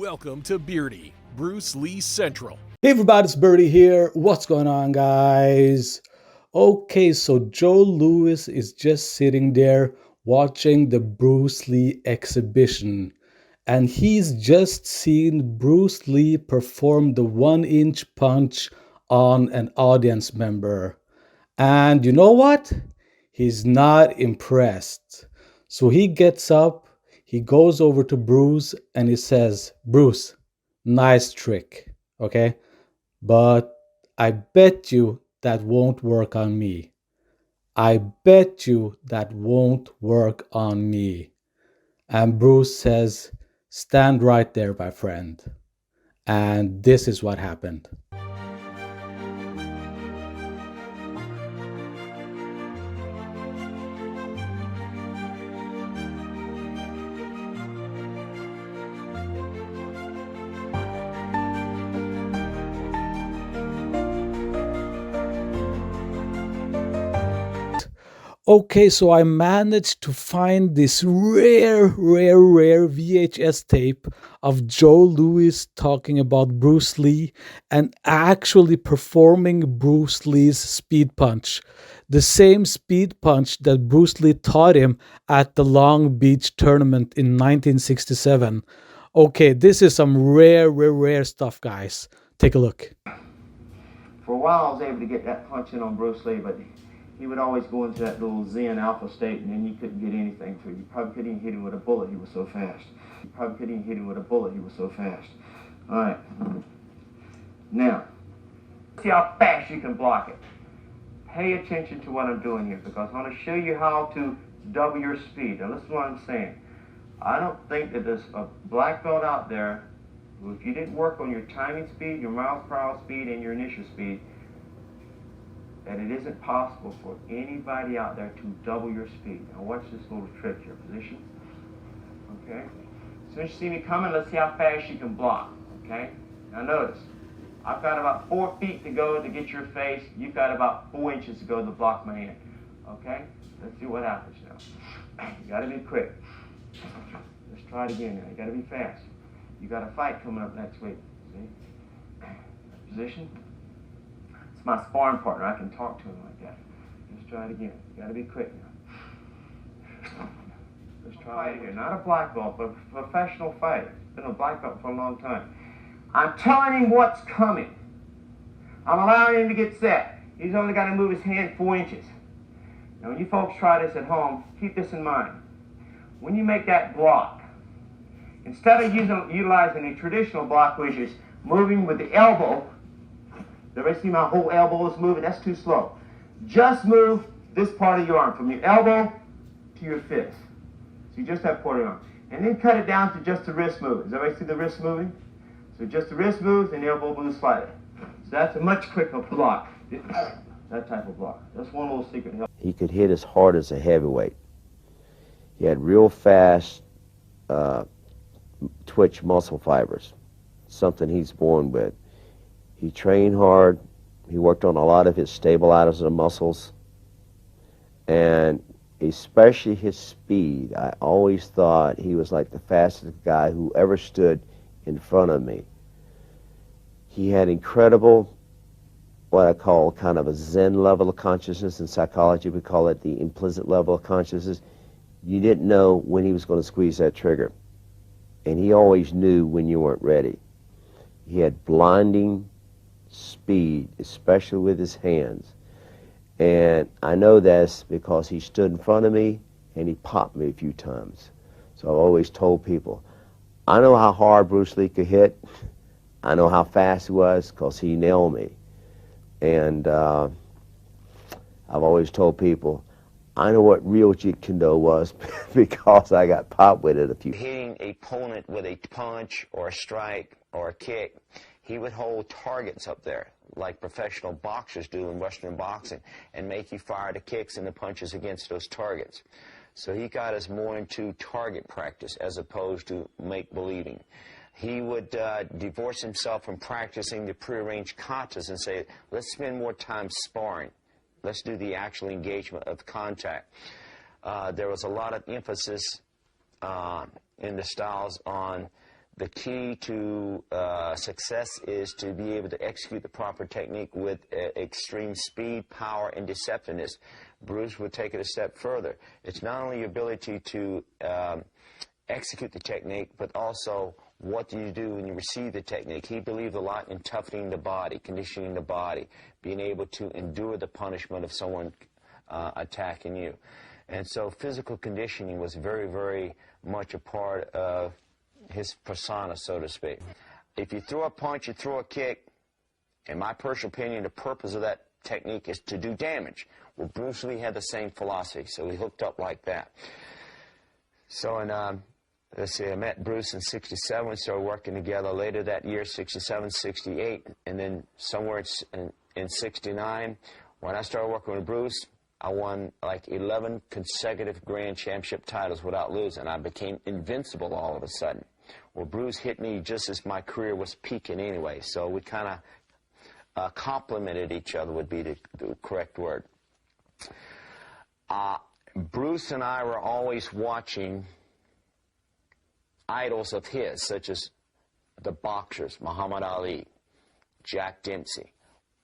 Welcome to Beardy, Bruce Lee Central. Hey everybody, it's Birdie here. What's going on, guys? Okay, so Joe Louis is just sitting there watching the Bruce Lee exhibition. And he's just seen Bruce Lee perform the 1-inch punch on an audience member. And you know what? He's not impressed. So he gets up, he goes over to Bruce, and he says, Bruce, nice trick, okay? But I bet you that won't work on me. I bet you that won't work on me. And Bruce says, stand right there, my friend. And this is what happened. Okay, so I managed to find this rare VHS tape of Joe Louis talking about Bruce Lee and actually performing Bruce Lee's speed punch. The same speed punch that Bruce Lee taught him at the Long Beach tournament in 1967. Okay, this is some rare stuff, guys. Take a look. For a while I was able to get that punch in on Bruce Lee, but he would always go into that little Zen alpha state, and then you couldn't get anything through. You probably couldn't even hit him with a bullet, he was so fast. You probably couldn't even hit him with a bullet, he was so fast. All right. Now, see how fast you can block it. Pay attention to what I'm doing here, because I want to show you how to double your speed. Now listen to what I'm saying. I don't think that there's a black belt out there who, if you didn't work on your timing speed, your miles per hour speed, and your initial speed, that it isn't possible for anybody out there to double your speed. Now watch this little trick here. Position. Okay? As soon as you see me coming, let's see how fast you can block. Okay? Now notice, I've got about 4 feet to go to get your face. You've got about 4 inches to go to block my hand. Okay? Let's see what happens now. You gotta be quick. Let's try it again now. You gotta be fast. You got a fight coming up next week. See? Position. It's my sparring partner. I can talk to him like that. Let's try it again. You gotta be quick now. Let's try it again. Not a black belt, but a professional fighter. Been a black belt for a long time. I'm telling him what's coming. I'm allowing him to get set. He's only got to move his hand 4 inches. Now when you folks try this at home, keep this in mind. When you make that block, instead of utilizing a traditional block, which is moving with the elbow, everybody see my whole elbow is moving? That's too slow. Just move this part of your arm, from your elbow to your fist. So you just have part of your arm. And then cut it down to just the wrist moving. Does everybody see the wrist moving? So just the wrist moves and the elbow moves slightly. So that's a much quicker block. That type of block. That's one little secret. He could hit as hard as a heavyweight. He had real fast twitch muscle fibers, something he's born with. He trained hard. He worked on a lot of his stabilizers and muscles, and especially his speed. I always thought he was like the fastest guy who ever stood in front of me. He had incredible, what I call kind of a Zen level of consciousness. In psychology, we call it the implicit level of consciousness. You didn't know when he was going to squeeze that trigger, and he always knew when you weren't ready. He had blinding speed, especially with his hands. And I know that's because he stood in front of me and he popped me a few times. So I've always told people, I know how hard Bruce Lee could hit. I know how fast he was because he nailed me. And I've always told people, I know what real Jeet Kune Do was because I got popped with it a few. Hitting a opponent with a punch or a strike or a kick, he would hold targets up there like professional boxers do in Western boxing and make you fire the kicks and the punches against those targets. So he got us more into target practice as opposed to make-believing. He would divorce himself from practicing the prearranged katas and say, let's spend more time sparring. Let's do the actual engagement of contact. There was a lot of emphasis in the styles on the key to success is to be able to execute the proper technique with extreme speed, power, and deceptiveness. Bruce would take it a step further. It's not only your ability to execute the technique, but also what do you do when you receive the technique. He believed a lot in toughening the body, conditioning the body, being able to endure the punishment of someone attacking you. And so physical conditioning was very, very much a part of his persona, so to speak. If you throw a punch, you throw a kick, in my personal opinion, the purpose of that technique is to do damage. Well, Bruce Lee had the same philosophy, so he hooked up like that. So let's see, I met Bruce in '67, we started working together later that year, '67, '68, and then somewhere in '69, when I started working with Bruce, I won like 11 consecutive grand championship titles without losing. I became invincible all of a sudden. Well, Bruce hit me just as my career was peaking anyway, so we kind of complemented each other would be the correct word. Bruce and I were always watching idols of his, such as the boxers, Muhammad Ali, Jack Dempsey,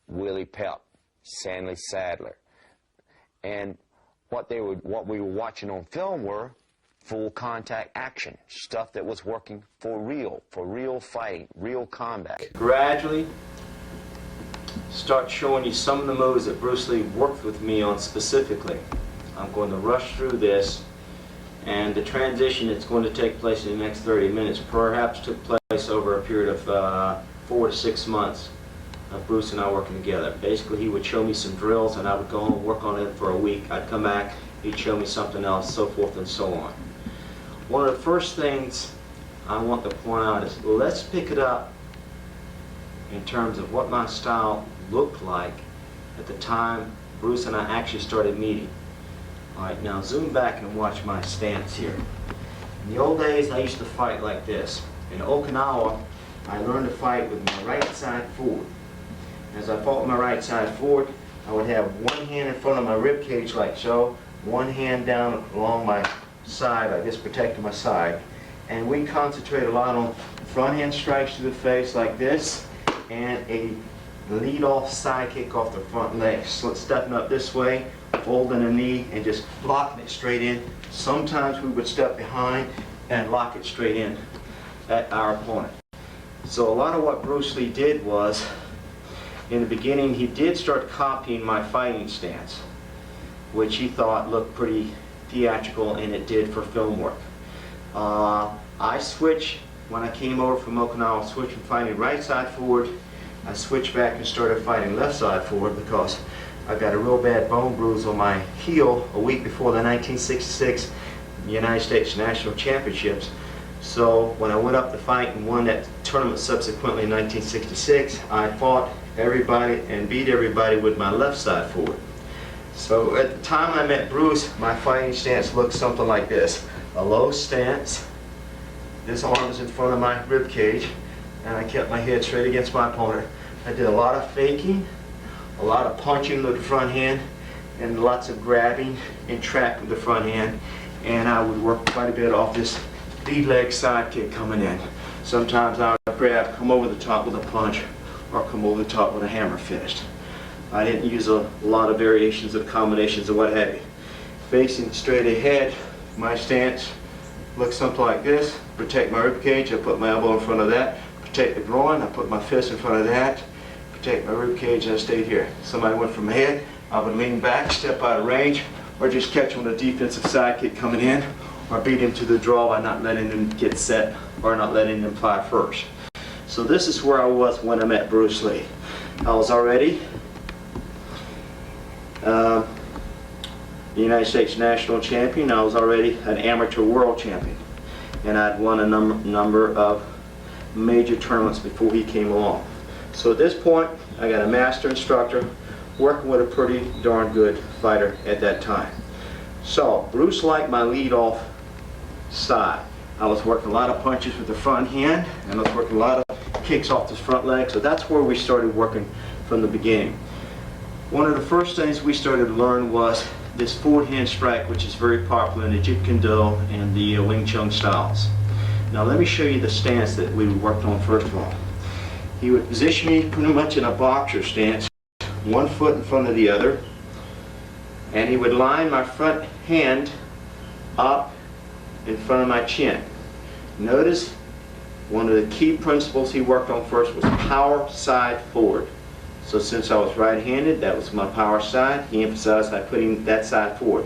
Willie Pep, Stanley Sadler. And what we were watching on film were full contact action, stuff that was working for real fighting, real combat. Gradually start showing you some of the moves that Bruce Lee worked with me on specifically. I'm going to rush through this, and the transition that's going to take place in the next 30 minutes perhaps took place over a period of 4 to 6 months of Bruce and I working together. Basically, he would show me some drills and I would go and work on it for a week. I'd come back, he'd show me something else, so forth and so on. One of the first things I want to point out is, let's pick it up in terms of what my style looked like at the time Bruce and I actually started meeting. Alright, now zoom back and watch my stance here. In the old days, I used to fight like this. In Okinawa, I learned to fight with my right side forward. As I fought with my right side forward, I would have one hand in front of my rib cage like so, one hand down along my side, like this, protecting my side. And we concentrate a lot on front hand strikes to the face like this, and a lead off side kick off the front leg. So stepping up this way, folding a knee, and just blocking it straight in. Sometimes we would step behind and lock it straight in at our opponent. So a lot of what Bruce Lee did was, in the beginning, he did start copying my fighting stance, which he thought looked pretty theatrical, and it did for film work. I switched, when I came over from Okinawa, switched from fighting right side forward. I switched back and started fighting left side forward because I got a real bad bone bruise on my heel a week before the 1966 United States National Championships. So when I went up to fight and won that tournament subsequently in 1966, I fought everybody and beat everybody with my left side forward. So at the time I met Bruce, my fighting stance looked something like this. A low stance, this arm is in front of my rib cage, and I kept my head straight against my opponent. I did a lot of faking, a lot of punching with the front hand, and lots of grabbing and trapping with the front hand, and I would work quite a bit off this lead leg side kick coming in. Sometimes I would grab, come over the top with a punch, or come over the top with a hammer fist. I didn't use a lot of variations of combinations of what have you. Facing straight ahead, my stance looks something like this. Protect my rib cage, I put my elbow in front of that. Protect the groin, I put my fist in front of that. Protect my rib cage, and I stayed here. Somebody went from ahead, I would lean back, step out of range, or just catch him with a defensive side kick coming in, or beat him to the draw by not letting him get set, or not letting him fly first. So this is where I was when I met Bruce Lee. I was already the United States National Champion. I was already an amateur world champion. And I'd won a number of major tournaments before he came along. So at this point, I got a master instructor working with a pretty darn good fighter at that time. So Bruce liked my lead-off side. I was working a lot of punches with the front hand, and I was working a lot of kicks off the front leg, so that's where we started working from the beginning. One of the first things we started to learn was this forward hand strike, which is very popular in the Jeet Kune Do and the Wing Chun styles. Now let me show you the stance that we worked on first of all. He would position me pretty much in a boxer stance, one foot in front of the other, and he would line my front hand up in front of my chin. Notice one of the key principles he worked on first was power side forward. So since I was right-handed, that was my power side. He emphasized by putting that side forward.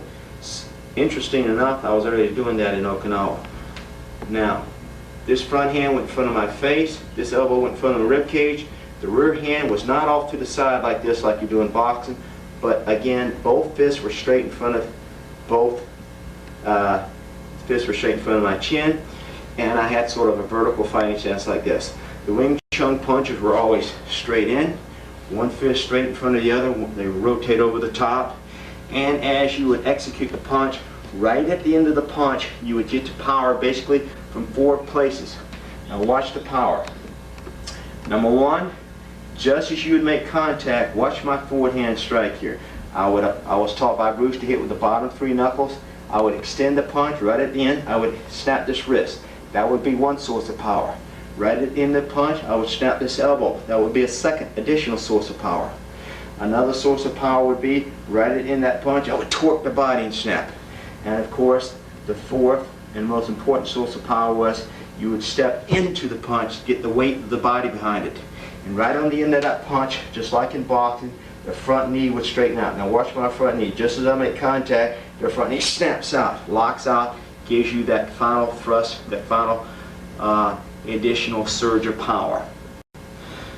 Interesting enough, I was already doing that in Okinawa. Now, this front hand went in front of my face, this elbow went in front of the rib cage. The rear hand was not off to the side like this, like you do in boxing, but again, both fists were straight in front of my chin, and I had sort of a vertical fighting stance like this. The Wing Chun punches were always straight in, one fist straight in front of the other, they would rotate over the top, and as you would execute the punch, right at the end of the punch, you would get to power basically from 4 places. Now watch the power. Number 1, just as you would make contact, watch my forward hand strike here. I was taught by Bruce to hit with the bottom 3 knuckles. I would extend the punch right at the end. I would snap this wrist. That would be one source of power. Right at the end of the punch, I would snap this elbow. That would be a second additional source of power. Another source of power would be right at the end of that punch, I would torque the body and snap. And of course, the fourth and most important source of power was you would step into the punch, get the weight of the body behind it. And right on the end of that punch, just like in boxing, the front knee would straighten out. Now watch my front knee. Just as I make contact, the front knee snaps out, locks out, gives you that final thrust, that final additional surge of power.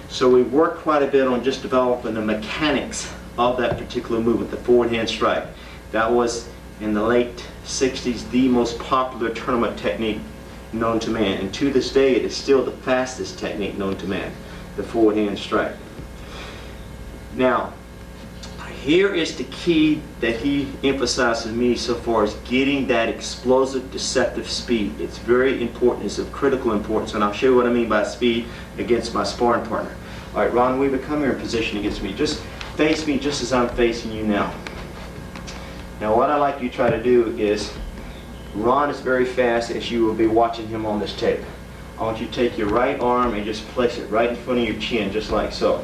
So we worked quite a bit on just developing the mechanics of that particular movement, the forward hand strike. That was, in the late 60s, the most popular tournament technique known to man. And to this day, it is still the fastest technique known to man, the forward hand strike. Now, here is the key that he emphasized to me so far as getting that explosive, deceptive speed. It's very important. It's of critical importance, and I'll show you what I mean by speed against my sparring partner. All right, Ron Weaver, come here in position against me. Just face me just as I'm facing you now. Now, what I like you to try to do is, Ron is very fast, as you will be watching him on this tape. I want you to take your right arm and just place it right in front of your chin, just like so.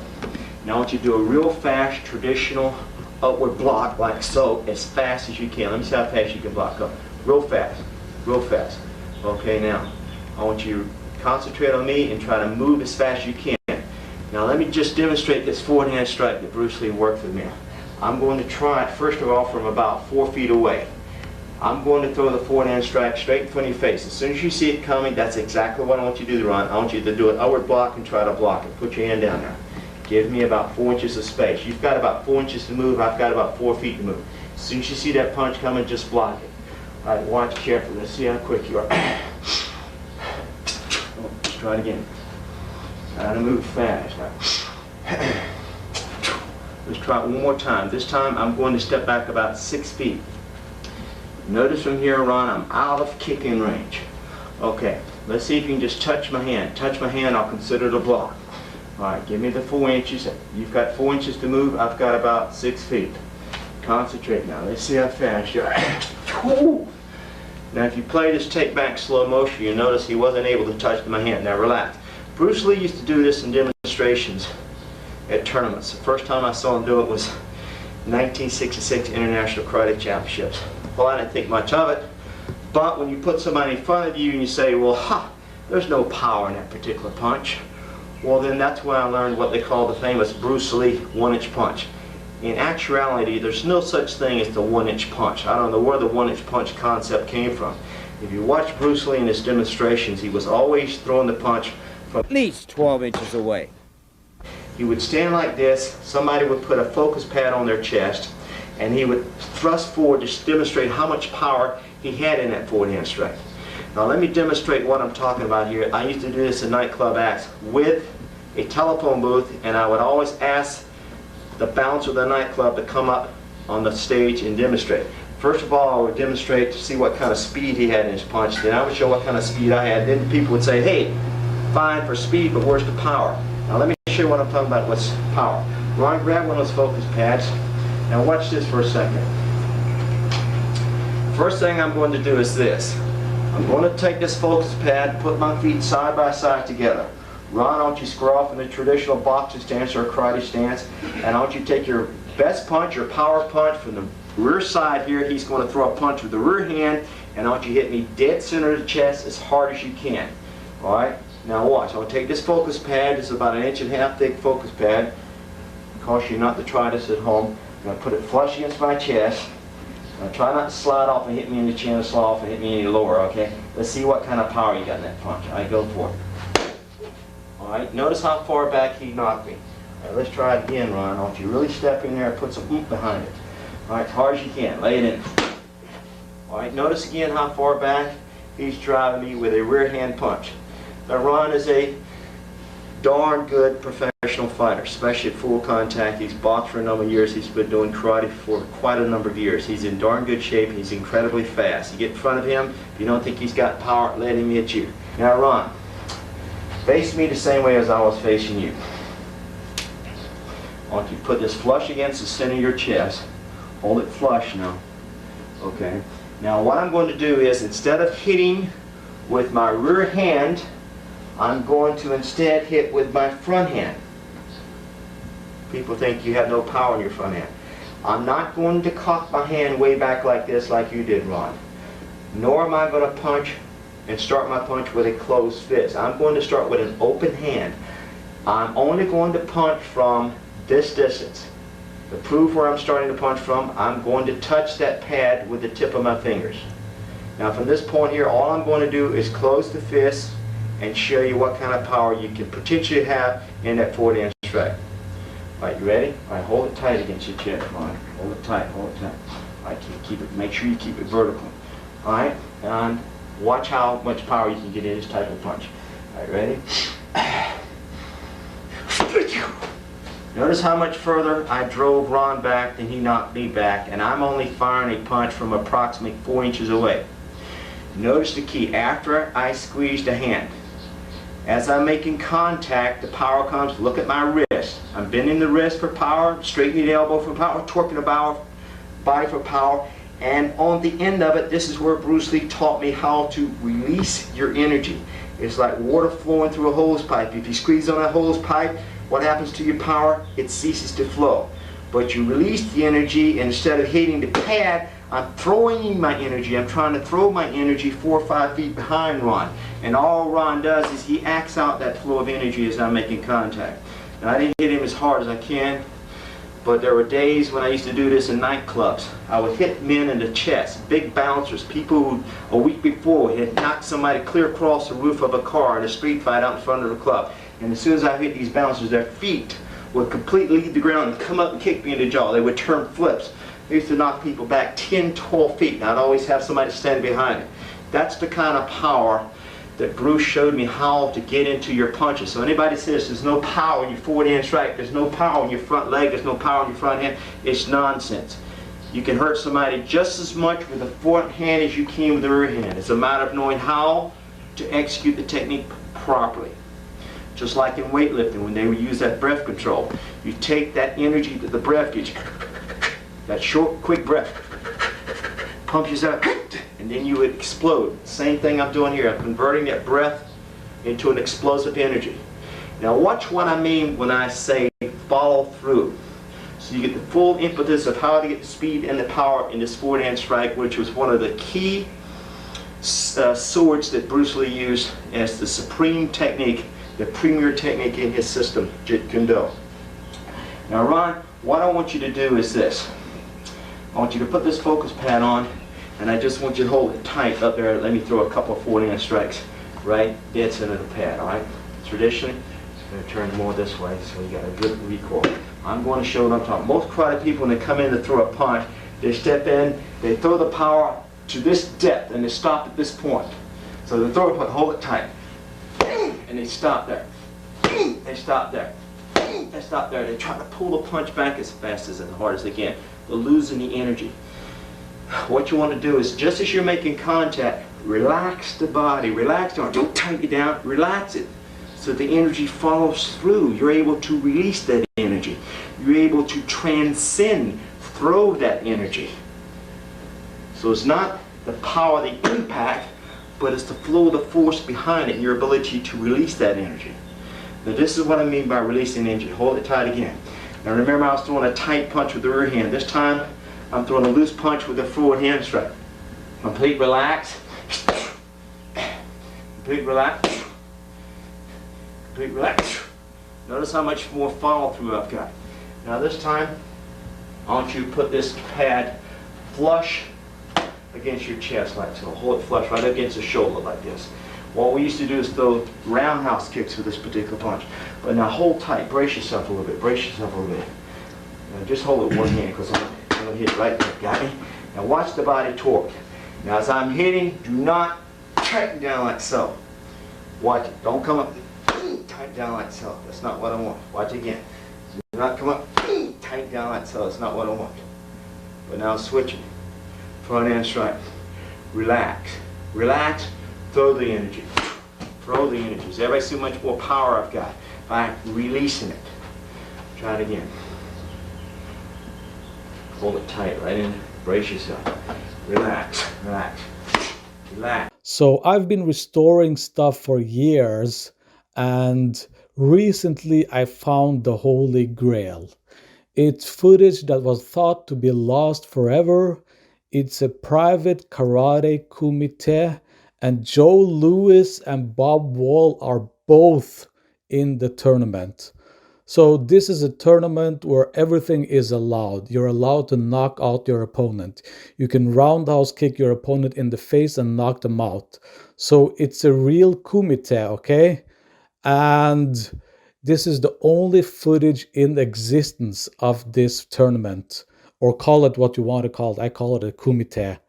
Now I want you to do a real fast, traditional upward block like so, as fast as you can. Let me see how fast you can block up. Real fast, real fast. Okay, now I want you to concentrate on me and try to move as fast as you can. Now let me just demonstrate this forward hand strike that Bruce Lee worked with me. I'm going to try it first of all from about 4 feet away. I'm going to throw the forward hand strike straight in front of your face. As soon as you see it coming, that's exactly what I want you to do, Ron. I want you to do an upward block and try to block it. Put your hand down there. Give me about 4 inches of space. You've got about 4 inches to move. I've got about 4 feet to move. As soon as you see that punch coming, just block it. All right, watch carefully. Let's see how quick you are. Oh, let's try it again. Try to move fast. Let's try it one more time. This time I'm going to step back about 6 feet. Notice from here on, I'm out of kicking range. Okay, let's see if you can just touch my hand. Touch my hand, I'll consider it a block. All right, give me the 4 inches. You've got 4 inches to move. I've got about 6 feet. Concentrate now. Let's see how fast you are. Now, if you play this take back slow motion, you notice he wasn't able to touch my hand. Now, relax. Bruce Lee used to do this in demonstrations at tournaments. The first time I saw him do it was 1966 International Karate Championships. Well, I didn't think much of it, but when you put somebody in front of you and you say, well, there's no power in that particular punch, well, then that's when I learned what they call the famous Bruce Lee 1-inch punch. In actuality, there's no such thing as the 1-inch punch. I don't know where the 1-inch punch concept came from. If you watch Bruce Lee in his demonstrations, he was always throwing the punch from at least 12 inches away. He would stand like this, somebody would put a focus pad on their chest, and he would thrust forward to demonstrate how much power he had in that forward hand strike. Now let me demonstrate what I'm talking about here. I used to do this in nightclub acts with a telephone booth, and I would always ask the bouncer of the nightclub to come up on the stage and demonstrate. First of all, I would demonstrate to see what kind of speed he had in his punch. Then I would show what kind of speed I had. Then people would say, hey, fine for speed, but where's the power? Now let me show you what I'm talking about, what's power. Ron, grab one of those focus pads. Now watch this for a second. First thing I'm going to do is this. I'm going to take this focus pad and put my feet side by side together. Ron, I want you to square off in the traditional boxing stance or a karate stance, and I want you to take your best punch, your power punch from the rear side here. He's going to throw a punch with the rear hand, and I want you to hit me dead center of the chest as hard as you can. Alright? Now watch. I'm going to take this focus pad. This is about 1.5 inch thick focus pad. I caution you not to try this at home. I'm going to put it flush against my chest. Try not to slide off and hit me in the chin or slide off and hit me any lower, okay? Let's see what kind of power you got in that punch. Alright, go for it. Alright, notice how far back he knocked me. Alright, let's try it again, Ron. I want you to really step in there and put some oomph behind it. Alright, as hard as you can. Lay it in. Alright, notice again how far back he's driving me with a rear hand punch. Now Ron is a darn good professional fighter, especially at full contact. He's boxed for a number of years. He's been doing karate for quite a number of years. He's in darn good shape. He's incredibly fast. You get in front of him, if you don't think he's got power, let him hit you. Now Ron, face me the same way as I was facing you. I want you to put this flush against the center of your chest. Hold it flush now. Okay. Now what I'm going to do is, instead of hitting with my rear hand, I'm going to instead hit with my front hand. People think you have no power in your front hand. I'm not going to cock my hand way back like this like you did, Ron. Nor am I going to punch and start my punch with a closed fist. I'm going to start with an open hand. I'm only going to punch from this distance. To prove where I'm starting to punch from, I'm going to touch that pad with the tip of my fingers. Now from this point here, all I'm going to do is close the fist and show you what kind of power you can potentially have in that forward hand strike. Alright, you ready? Alright, hold it tight against your chest, Ron. Hold it tight, hold it tight. Alright, keep it, make sure you keep it vertical. Alright, and watch how much power you can get in this type of punch. Alright, ready? Notice how much further I drove Ron back than he knocked me back, and I'm only firing a punch from approximately 4 inches away. Notice the key. After I squeeze the hand, as I'm making contact, the power comes. Look at my wrist. I'm bending the wrist for power, straightening the elbow for power, torquing the body for power, and on the end of it, this is where Bruce Lee taught me how to release your energy. It's like water flowing through a hose pipe. If you squeeze on that hose pipe, what happens to your power? It ceases to flow. But you release the energy, and instead of hitting the pad, I'm throwing my energy. I'm trying to throw my energy 4 or 5 feet behind Ron. And all Ron does is he acts out that flow of energy as I'm making contact. And I didn't hit him as hard as I can, but there were days when I used to do this in nightclubs. I would hit men in the chest, big bouncers, people who a week before had knocked somebody clear across the roof of a car in a street fight out in front of the club. And as soon as I hit these bouncers, their feet would completely leave the ground and come up and kick me in the jaw. They would turn flips. I used to knock people back 10, 12 feet, and I'd always have somebody stand behind it. That's the kind of power that Bruce showed me how to get into your punches. So anybody says there's no power in your forward hand strike, there's no power in your front leg, there's no power in your front hand, it's nonsense. You can hurt somebody just as much with the front hand as you can with the rear hand. It's a matter of knowing how to execute the technique properly. Just like in weightlifting, when they would use that breath control, you take that energy that the breath gives you, that short, quick breath, pumps you out, and then you would explode. Same thing I'm doing here. I'm converting that breath into an explosive energy. Now watch what I mean when I say follow through. So you get the full impetus of how to get the speed and the power in this forward hand strike, which was one of the key swords that Bruce Lee used as the supreme technique, the premier technique in his system, Jeet Kune Do. Now Ron, what I want you to do is this. I want you to put this focus pad on, and I just want you to hold it tight up there. Let me throw a couple of forward hand strikes right dead center of the pad, all right? Traditionally, it's going to turn more this way, so you got a good recoil. I'm going to show what I'm talking. Most karate people, when they come in to throw a punch, they step in, they throw the power to this depth, and they stop at this point. So they throw a punch, hold it tight, and they stop there. They stop there. They stop there. They try to pull the punch back as fast as hard as they can. They're losing the energy. What you want to do is, just as you're making contact, relax the body, relax the arm. Don't tighten it down, relax it, so the energy follows through. You're able to release that energy. You're able to transcend, throw that energy. So it's not the power of the impact, but it's the flow of the force behind it and your ability to release that energy. Now this is what I mean by releasing energy. Hold it tight again. Now remember, I was throwing a tight punch with the rear hand. This time I'm throwing a loose punch with the forward hand strike. Complete relax. Complete relax. Complete relax. Notice how much more follow through I've got. Now this time, I want you to put this pad flush against your chest like so. Hold it flush right against the shoulder like this. What we used to do is throw roundhouse kicks with this particular punch. But now hold tight, brace yourself a little bit, brace yourself a little bit. Now just hold it with one hand because I'm going to hit it right there, got me? Now watch the body torque. Now as I'm hitting, do not tighten down like so. Watch it, don't come up, tighten down like so. That's not what I want. Watch again. Do not come up, tighten down like so. That's not what I want. But now switching. Front hand strike. Relax. Relax. Throw the energy. Throw the energy. Does everybody see how much more power I've got by releasing it? Try it again. Hold it tight right in. Brace yourself. Relax. Relax. Relax. So I've been restoring stuff for years, and recently I found the Holy Grail. It's footage that was thought to be lost forever. It's a private karate kumite, and Joe Louis and Bob Wall are both in the tournament. So this is a tournament where everything is allowed. You're allowed to knock out your opponent. You can roundhouse kick your opponent in the face and knock them out. So it's a real kumite, okay? And this is the only footage in existence of this tournament, or call it what you want to call it. I call it a kumite.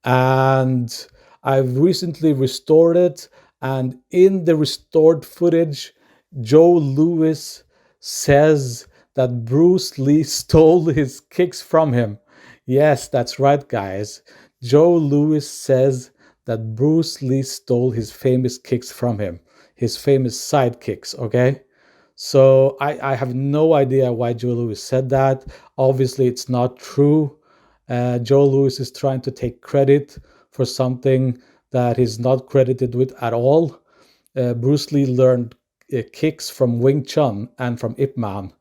And I've recently restored it, and in the restored footage, Joe Louis says that Bruce Lee stole his kicks from him. Yes, that's right, guys. Joe Louis says that Bruce Lee stole his famous kicks from him, his famous side kicks, okay? So I have no idea why Joe Louis said that. Obviously, it's not true. Joe Louis is trying to take credit for something that he's not credited with at all. Bruce Lee learned kicks from Wing Chun and from Ip Man.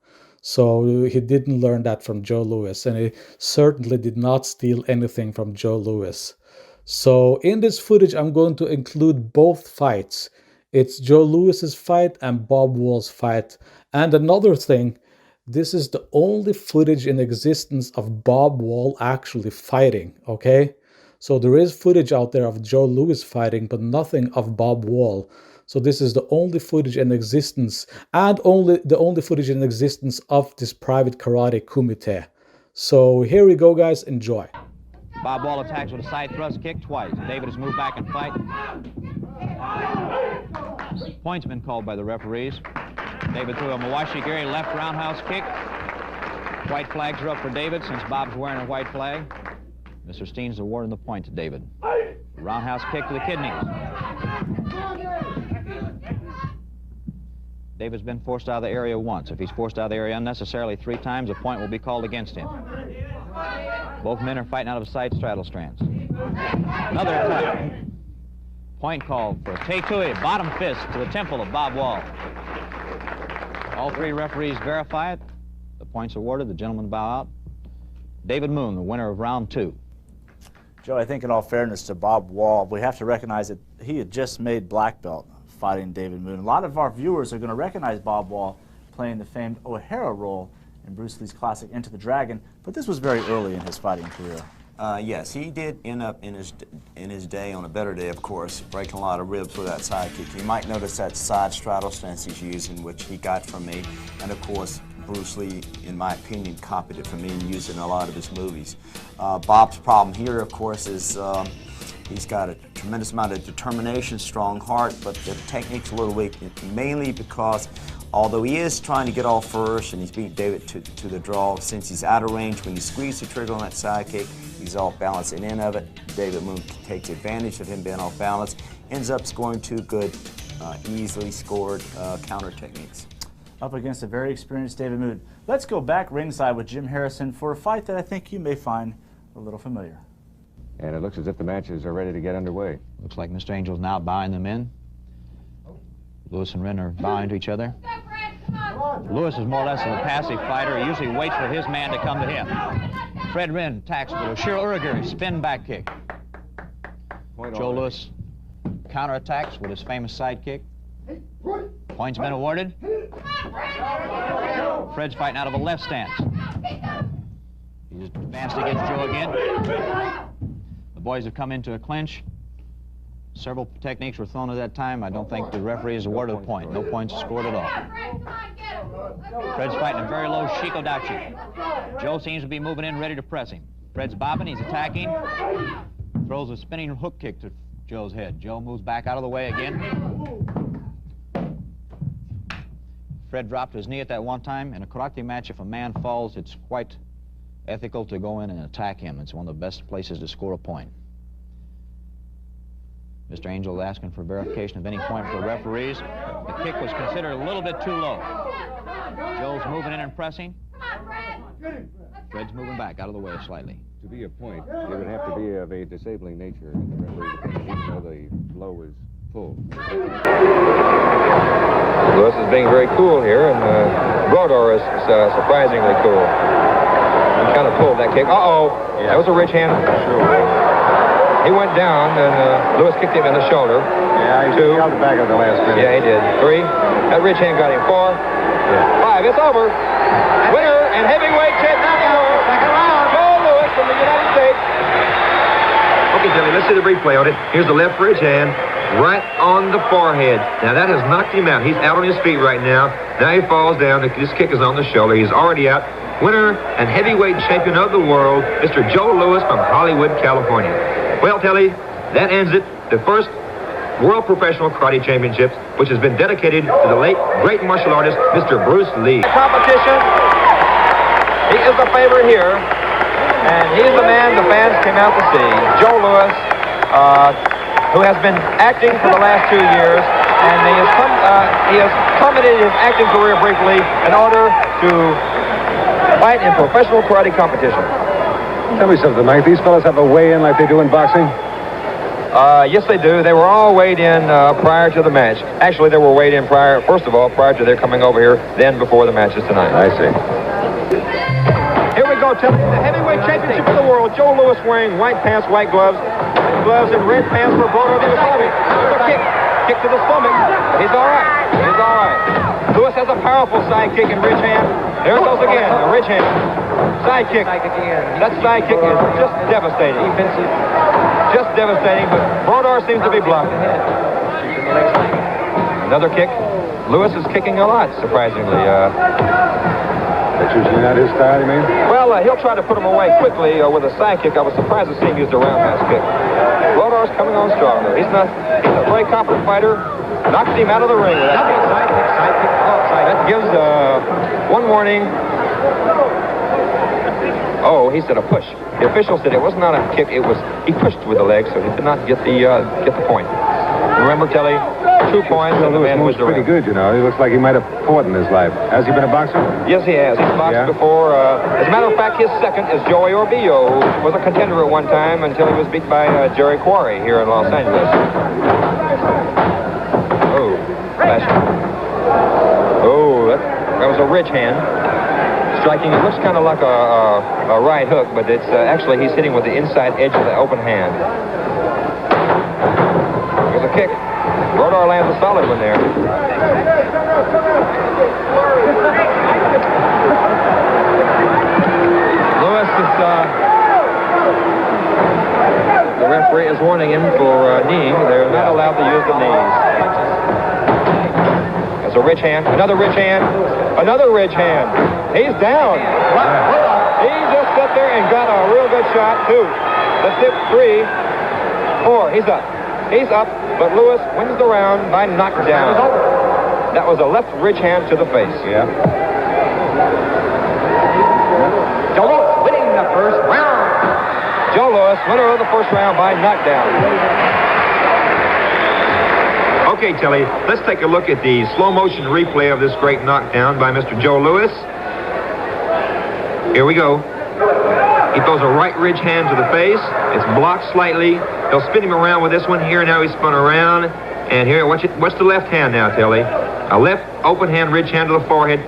So he didn't learn that from Joe Louis, and he certainly did not steal anything from Joe Louis. So in this footage, I'm going to include both fights. It's Joe Louis's fight and Bob Wall's fight. And another thing, this is the only footage in existence of Bob Wall actually fighting, okay? So there is footage out there of Joe Louis fighting, but nothing of Bob Wall. So this is the only footage in existence, and the only footage in existence of this private karate kumite. So here we go, guys. Enjoy. Bob Wall attacks with a side thrust kick twice. David has moved back and fight. Point's been called by the referees. David threw a Mawashi-Giri left roundhouse kick. White flags are up for David since Bob's wearing a white flag. Mr. Steen's awarding the point to David. Roundhouse kick to the kidneys. David's been forced out of the area once. If he's forced out of the area unnecessarily 3 times, a point will be called against him. Both men are fighting out of sight straddle strands. Another attack. Point called for Teitui, bottom fist to the temple of Bob Wall. All 3 referees verify it. The points awarded, the gentlemen bow out. David Moon, the winner of round 2. Joe, I think in all fairness to Bob Wall, we have to recognize that he had just made black belt fighting David Moon. A lot of our viewers are going to recognize Bob Wall playing the famed O'Hara role in Bruce Lee's classic Enter the Dragon, but this was very early in his fighting career. Yes, he did end up in his day, on a better day, of course, breaking a lot of ribs with that side kick. You might notice that side straddle stance he's using, which he got from me, and of course, Bruce Lee, in my opinion, copied it from me and used it in a lot of his movies. Bob's problem here, of course, is he's got a tremendous amount of determination, strong heart, but the technique's a little weak, mainly because although he is trying to get off first and he's beat David to the draw, since he's out of range, when you squeeze the trigger on that side kick, he's off balance and in of it. David Moon takes advantage of him being off balance, ends up scoring 2 good, easily scored counter techniques. Up against a very experienced David Moon. Let's go back ringside with Jim Harrison for a fight that I think you may find a little familiar. And it looks as if the matches are ready to get underway. Looks like Mr. Angel's now bowing them in. Lewis and Wren are bowing to each other. Lewis is more or less a passive fighter. He usually waits for his man to come to him. Fred Wren attacks with a 𝘽𝙧𝙪𝙧𝙪 spin back kick. Joe Louis counterattacks with his famous sidekick. Points been awarded. Fred's fighting out of a left stance. He's advanced against Joe again. The boys have come into a clinch. Several techniques were thrown at that time. I don't think the referee has awarded a point. No points scored at all. Fred's fighting a very low 𝘽𝙧𝙪𝙧𝙪. Joe seems to be moving in, ready to press him. Fred's bobbing, he's attacking. Throws a spinning hook kick to Joe's head. Joe moves back out of the way again. Fred dropped his knee at that one time. In a karate match, if a man falls, it's quite ethical to go in and attack him. It's one of the best places to score a point. Mr. Angel asking for verification of any point for the referees. The kick was considered a little bit too low. Joe's moving in and pressing. Fred's moving back out of the way slightly. To be a point, it would have to be of a disabling nature in the referee's opinion, even though the blow was full. Lewis is being very cool here, and Brodeur is surprisingly cool. He kind of pulled that kick. Uh-oh, that was a rich hand. Sure. He went down, and Lewis kicked him in the shoulder. Yeah, he held it back at the last minute. Yeah, he did. 3. That rich hand got him. 4. Yeah. 5. It's over. Winner and heavyweight champion of the world. Second round. Joe Louis from the United States. Okay, Jimmy, let's see the replay on it. Here's the left ridge hand right on the forehead. Now, that has knocked him out. He's out on his feet right now. Now he falls down. This kick is on the shoulder. He's already out. Winner and heavyweight champion of the world, Mr. Joe Louis from Hollywood, California. Well, Telly, that ends it. The first World Professional Karate Championships, which has been dedicated to the late great martial artist, Mr. Bruce Lee. Competition. He is the favorite here, and he's the man the fans came out to see. Joe Louis, who has been acting for the last 2 years, and he has terminated his acting career briefly in order to fight in professional karate competition. Tell me something, Mike. These fellas have a weigh-in like they do in boxing? Yes, they do. They were all weighed in prior to the match. Actually, they were weighed in first of all, prior to their coming over here, then before the matches tonight. I see. Here we go, Tilly. The heavyweight championship of the world. Joe Louis wearing white pants, white gloves, and red pants for Brodeur to the stomach. Kick to the stomach. He's all right. He's all right. Louis has a powerful side kick and ridge hand. There it goes again, a ridge hand. Side kick. That side kick is just devastating. Just devastating, but Brodeur seems to be blocked. Another kick. Louis is kicking a lot, surprisingly. That's usually not his style, you mean? Well, he'll try to put him away quickly with a side kick. I was surprised to see him use the roundhouse kick. Brodeur's coming on strong. He's a very competent fighter. Knocked him out of the ring with that kick. Side kick. That gives one warning. Oh, he said a push. The official said it was not a kick. He pushed with the leg, so he did not get the point. Remember, Telly, 2 points, and the man was pretty good, you know. He looks like he might have fought in his life. Has he been a boxer? Yes, he has. He's boxed before. As a matter of fact, his second is Joey Orbio, who was a contender at one time until he was beat by Jerry Quarry here in Los Angeles. Oh, flashing. Oh, that was a ridge hand. Striking, it looks kind of like a right hook, but it's actually he's hitting with the inside edge of the open hand. There's a kick. Brodeur lands a solid one there. Louis is, the referee is warning him for kneeing. They're not allowed to use the knees. There's a ridge hand, another ridge hand, another ridge hand. He's down. He just sat there and got a real good shot. 2. That's it. 3. 4. He's up. He's up, but Louis wins the round by knockdown. That was a left ridge hand to the face. Yeah. Joe Louis winning the first round. Joe Louis, winner of the first round by knockdown. Okay, Telly, let's take a look at the slow motion replay of this great knockdown by Mr. Joe Louis. Here we go. He throws a right ridge hand to the face. It's blocked slightly. He'll spin him around with this one here. Now he's spun around. And here, watch the left hand now, Tilly. A left open hand, ridge hand to the forehead.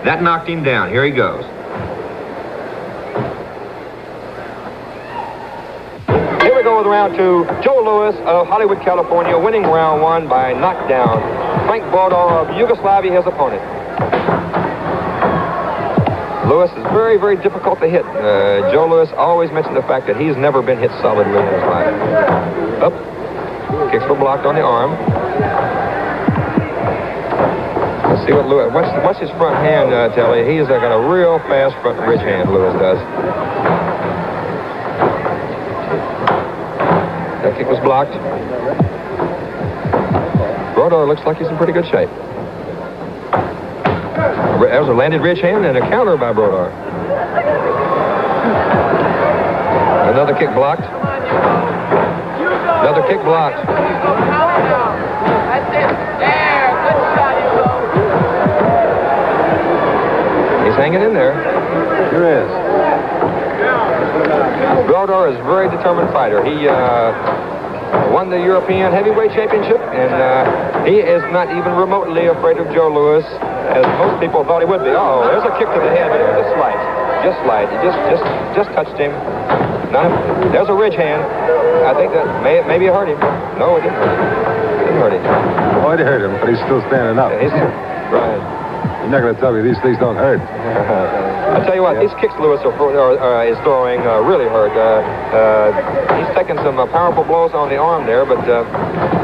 That knocked him down. Here he goes. Here we go with round two. Joe Louis of Hollywood, California, winning round one by knockdown. Frank Brodor of Yugoslavia, his opponent. Louis is very, very difficult to hit. Joe Louis always mentioned the fact that he's never been hit solidly in his life. Up. Kicks were blocked on the arm. Let's see what Louis... Watch his front hand, Telly. He's got a real fast front ridge hand, Louis does. That kick was blocked. Brodor looks like he's in pretty good shape. That was a landed ridge hand and a counter by Brodor. Another kick blocked. Another kick blocked. He's hanging in there. Here is. Brodor is a very determined fighter. He won the European Heavyweight Championship, and he is not even remotely afraid of Joe Louis, as most people thought he would be. Uh-oh, there's a kick to the head there, just slight. Just slight. He just touched him. There's a ridge hand. I think that maybe it hurt him. No, it didn't hurt him. It didn't hurt him. Oh, it hurt him, but he's still standing up. Yeah, right. You're not going to tell me these things don't hurt. I'll tell you what, these kicks Louis is throwing really hurt. He's taking some powerful blows on the arm there, but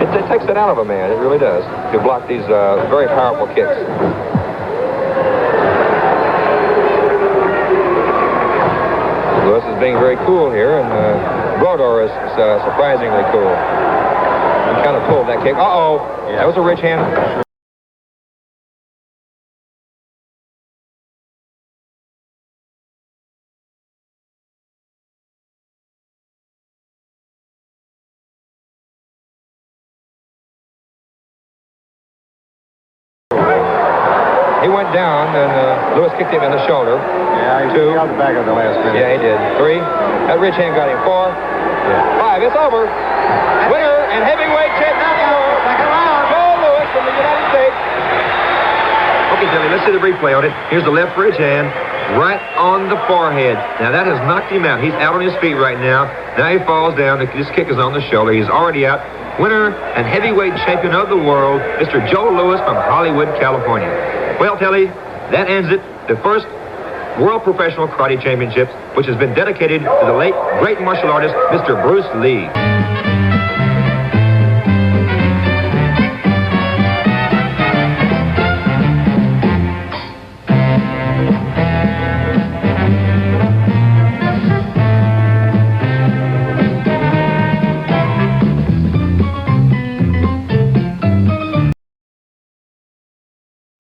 it takes it out of a man. It really does, to block these very powerful kicks. Louis is being very cool here, and Brodor is surprisingly cool. He kind of pulled that kick. Uh-oh, that was a ridge hand. He went down, and Louis kicked him in the shoulder. Yeah, he got the back of the last minute. Yeah, he did. 3. That ridge hand got him. 4. Yeah. 5. It's over. Winner and heavyweight champion. Second round. Joe Louis from the United States. Okay, Tilly, let's see the replay on it. Here's the left ridge hand, right on the forehead. Now, that has knocked him out. He's out on his feet right now. Now he falls down. This kick is on the shoulder. He's already out. Winner and heavyweight champion of the world, Mr. Joe Louis from Hollywood, California. Well, Telly, that ends it. The first World Professional Karate Championships, which has been dedicated to the late great martial artist, Mr. Bruce Lee.